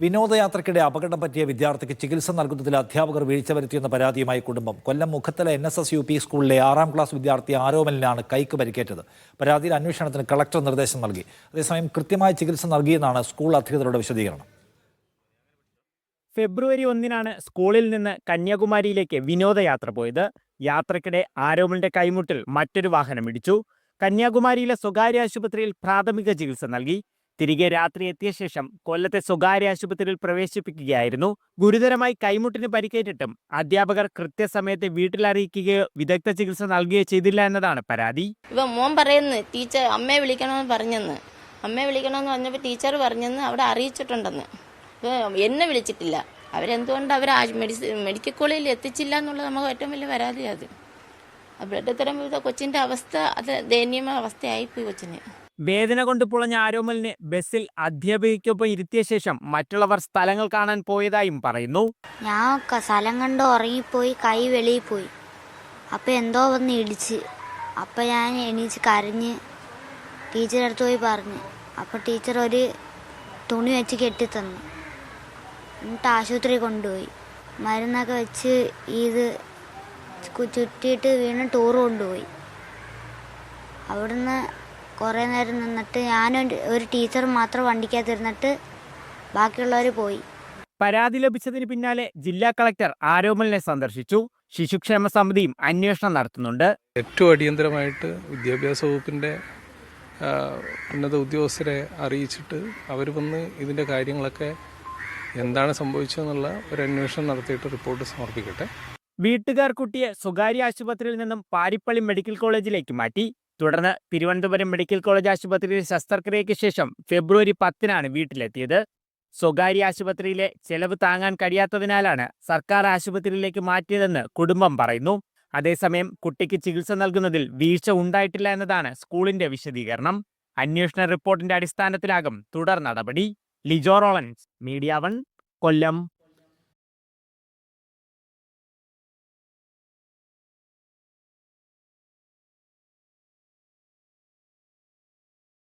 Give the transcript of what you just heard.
വിനോദയാത്രയ്ക്കിടെ അപകടം പറ്റിയ വിദ്യാർത്ഥിക്ക് ചികിത്സ നൽകുന്നതിൽ അധ്യാപകർ വീഴ്ച വരുത്തിയെന്ന പരാതിയുമായി കുടുംബം. കൊല്ലം മുഖത്തല NSS UP സ്കൂളിലെ 6ാം ക്ലാസ് വിദ്യാർത്ഥി ആരോമലിനാണ് കൈക്ക് പരിക്കേറ്റത്. പരാതിയിൽ അന്വേഷണത്തിന് കളക്ടർ നിർദ്ദേശം നൽകി. അതേസമയം കൃത്യമായ ചികിത്സ നൽകിയെന്നാണ് സ്കൂൾ അധികൃതരുടെ വിശദീകരണം. ഫെബ്രുവരി 1-നാണ് സ്കൂളിൽ നിന്ന് കന്യാകുമാരിയിലേക്ക് വിനോദയാത്ര പോയത്. യാത്രക്കിടെ ആരോമലിന്റെ കൈമുട്ടിൽ മറ്റൊരു വാഹനം ഇടിച്ചു. കന്യാകുമാരിയിലെ സ്വകാര്യ ആശുപത്രിയിൽ പ്രാഥമിക ചികിത്സ നൽകി. തിരികെ രാത്രി എത്തിയ ശേഷം കൊല്ലത്തെ സ്വകാര്യ ആശുപത്രിയിൽ പ്രവേശിപ്പിക്കുകയായിരുന്നു. ഗുരുതരമായി കൈമുട്ടിന് പരിക്കേറ്റിട്ടും അധ്യാപകർ കൃത്യസമയത്ത് വീട്ടിൽ അറിയിക്കുകയോ വിദഗ്ധ ചികിത്സ നൽകുകയോ ചെയ്തില്ല എന്നതാണ് പരാതി. മോൻ പറയുന്നു ടീച്ചർ അമ്മയെ വിളിക്കണമെന്ന് പറഞ്ഞെന്ന്. അമ്മയെ വിളിക്കണമെന്ന് പറഞ്ഞപ്പോൾ ടീച്ചർ പറഞ്ഞെന്ന് അവിടെ അറിയിച്ചിട്ടുണ്ടെന്ന്. എന്നെ വിളിച്ചിട്ടില്ല. അവരെന്തുകൊണ്ട് മെഡിക്കൽ കോളേജിൽ എത്തിച്ചില്ല എന്നുള്ളത് നമുക്ക് ഏറ്റവും വലിയ പരാതി. അത് ബ്ലഡ് തരുമ്പോൾ കൊച്ചിൻ്റെ അവസ്ഥ അത് ദയനീയമായ അവസ്ഥയായിപ്പോയി കൊച്ചിന്. വേദന കൊണ്ട് പുളഞ്ഞ ആരോമലിനെ ബസ്സിൽ അധ്യാപികയ്ക്കൊപ്പം ഇരുത്തിയ ശേഷം മറ്റുള്ളവർ സ്ഥലങ്ങൾ കാണാൻ പോയതായും പറയുന്നു. ഞാൻ സ്ഥലം കണ്ട് ഉറങ്ങിപ്പോയി, കൈ വെളിയിൽ പോയി. അപ്പം എന്തോ വന്ന് ഇടിച്ച്. അപ്പം ഞാൻ എണീച്ച് കരഞ്ഞ് ടീച്ചറെ അടുത്ത് പോയി പറഞ്ഞു. അപ്പം ടീച്ചർ ഒരു തുണി വെച്ച് കെട്ടിത്തന്നു. എന്നിട്ട് ആശുപത്രി കൊണ്ടുപോയി മരുന്നൊക്കെ വെച്ച് ഇത് ചുറ്റിയിട്ട് വീണ്ടും ടൂർ കൊണ്ടുപോയി. അവിടുന്ന് കുറേ നേരം നിന്നിട്ട് ഞാനും ഒരു ടീച്ചർ മാത്രം വണ്ടിക്കകത്തിരുന്നിട്ട് ബാക്കിയുള്ളവർ പോയി. പരാതി ലഭിച്ചതിന് പിന്നാലെ ജില്ലാ കളക്ടർ ആരോമലിനെ സന്ദർശിച്ചു. ശിശുക്ഷേമ സമിതിയും അന്വേഷണം നടത്തുന്നുണ്ട്. ഏറ്റവും അടിയന്തരമായിട്ട് വിദ്യാഭ്യാസ വകുപ്പിൻ്റെ ഉന്നത ഉദ്യോഗസ്ഥരെ അറിയിച്ചിട്ട് അവർ വന്ന് ഇതിൻ്റെ കാര്യങ്ങളൊക്കെ എന്താണ് സംഭവിച്ചതെന്നുള്ള ഒരു അന്വേഷണം നടത്തിയിട്ട് റിപ്പോർട്ട് സമർപ്പിക്കട്ടെ. വീട്ടുകാർ കുട്ടിയെ സ്വകാര്യ ആശുപത്രിയിൽ നിന്നും പാരിപ്പള്ളി മെഡിക്കൽ കോളേജിലേക്ക് മാറ്റി. തുടർന്ന് തിരുവനന്തപുരം മെഡിക്കൽ കോളേജ് ആശുപത്രിയിൽ ശസ്ത്രക്രിയയ്ക്ക് ശേഷം ഫെബ്രുവരി 10-നാണ് വീട്ടിലെത്തിയത്. സ്വകാര്യ ആശുപത്രിയിലെ ചെലവ് താങ്ങാൻ കഴിയാത്തതിനാലാണ് സർക്കാർ ആശുപത്രിയിലേക്ക് മാറ്റിയതെന്ന് കുടുംബം പറയുന്നു. അതേസമയം കുട്ടിക്ക് ചികിത്സ നൽകുന്നതിൽ വീഴ്ച ഉണ്ടായിട്ടില്ല എന്നതാണ് സ്കൂളിന്റെ വിശദീകരണം. അന്വേഷണ റിപ്പോർട്ടിന്റെ അടിസ്ഥാനത്തിലാകും തുടർ നടപടി. ലിജോ റോളൻസ്, മീഡിയ 1, കൊല്ലം.